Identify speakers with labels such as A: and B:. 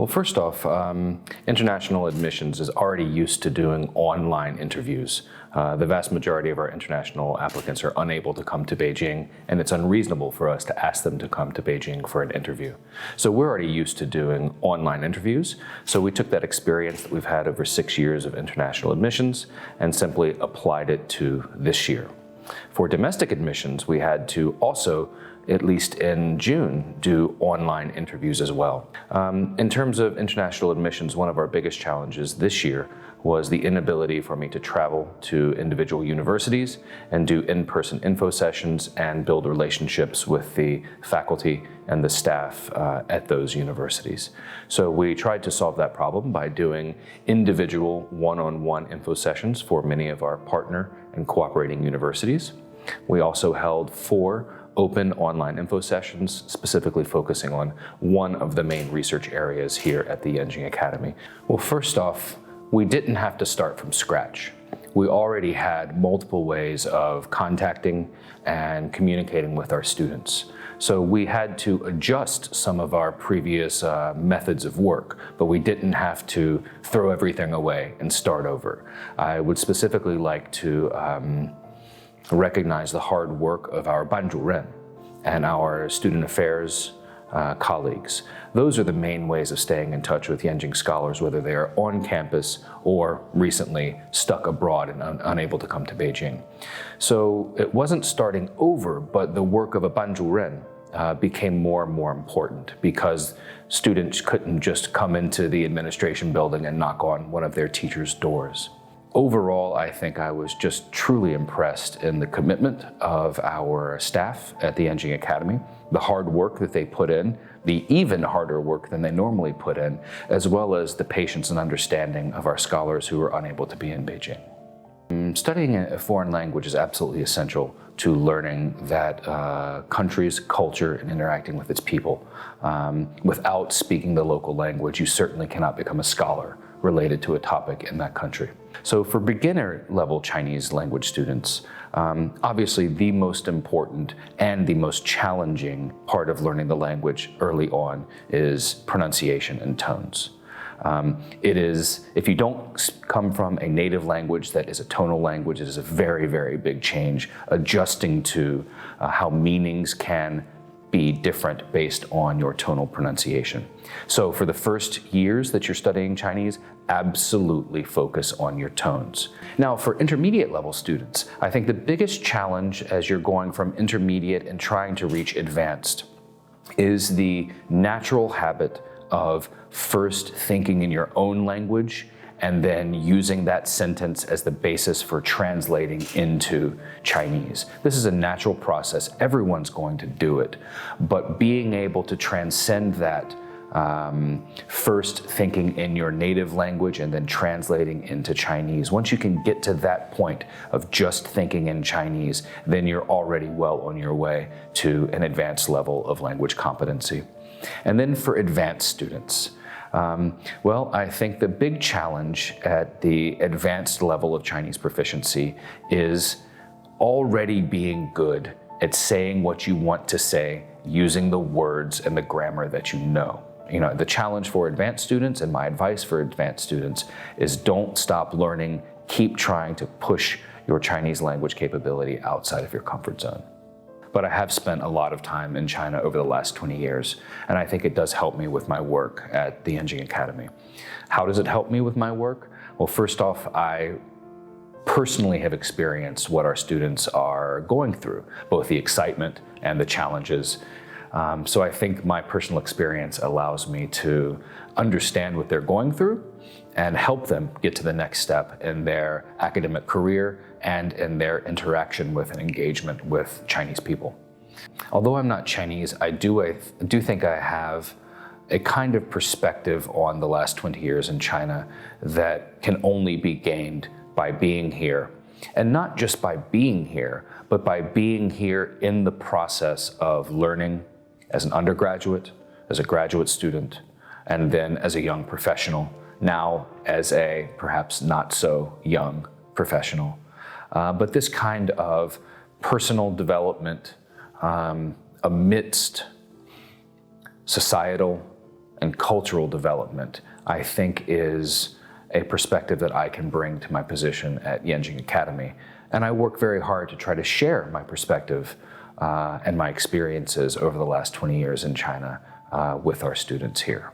A: Well, first off, international admissions is already used to doing online interviews. The vast majority of our international applicants are unable to come to Beijing, and it's unreasonable for us to ask them to come to Beijing for an interview. So we're already used to doing online interviews. So we took that experience that we've had over 6 years of international admissions and simply applied it to this year. For domestic admissions, we had to also, at least in June, do online interviews as well. In terms of international admissions, one of our biggest challenges this year was the inability for me to travel to individual universities and do in-person info sessions and build relationships with the faculty and the staff at those universities. So we tried to solve that problem by doing individual one-on-one info sessions for many of our partner and cooperating universities. We also held 4 open online info sessions, specifically focusing on one of the main research areas here at the Yenching Academy. Well, first off, we didn't have to start from scratch. We already had multiple ways of contacting and communicating with our students. So we had to adjust some of our previous methods of work, but we didn't have to throw everything away and start over. I would specifically like to recognize the hard work of our Banjuren and our student affairs colleagues. Those are the main ways of staying in touch with Yenching scholars, whether they are on campus or recently stuck abroad and unable to come to Beijing. So it wasn't starting over, but the work of a Banjuren became more and more important because students couldn't just come into the administration building and knock on one of their teachers' doors. Overall, I think I was just truly impressed in the commitment of our staff at the Yenching Academy, the hard work that they put in, the even harder work than they normally put in, as well as the patience and understanding of our scholars who were unable to be in Beijing. Studying a foreign language is absolutely essential to learning that country's culture and interacting with its people. Without speaking the local language, you certainly cannot become a scholar related to a topic in that country. So for beginner level Chinese language students, obviously the most important and the most challenging part of learning the language early on is pronunciation and tones. It is, if you don't come from a native language that is a tonal language, it is a very, very big change adjusting to how meanings can be different based on your tonal pronunciation. So for the first years that you're studying Chinese, absolutely focus on your tones. Now for intermediate level students, I think the biggest challenge as you're going from intermediate and trying to reach advanced is the natural habit of first thinking in your own language and then using that sentence as the basis for translating into Chinese. This is a natural process. Everyone's going to do it. But being able to transcend that first thinking in your native language and then translating into Chinese, once you can get to that point of just thinking in Chinese, then you're already well on your way to an advanced level of language competency. And then for advanced students, well, I think the big challenge at the advanced level of Chinese proficiency is already being good at saying what you want to say using the words and the grammar that you know. You know, the challenge for advanced students and my advice for advanced students is don't stop learning, keep trying to push your Chinese language capability outside of your comfort zone. But I have spent a lot of time in China over the last 20 years, and I think it does help me with my work at the Yenching Academy. How does it help me with my work? Well, first off, I personally have experienced what our students are going through, both the excitement and the challenges. So I think my personal experience allows me to understand what they're going through and help them get to the next step in their academic career and in their interaction with and engagement with Chinese people. Although I'm not Chinese, I do think I have a kind of perspective on the last 20 years in China that can only be gained by being here. And not just by being here, but by being here in the process of learning as an undergraduate, as a graduate student, and then as a young professional, now as a perhaps not so young professional. But this kind of personal development amidst societal and cultural development, I think is a perspective that I can bring to my position at Yenching Academy. And I work very hard to try to share my perspective and my experiences over the last 20 years in China with our students here.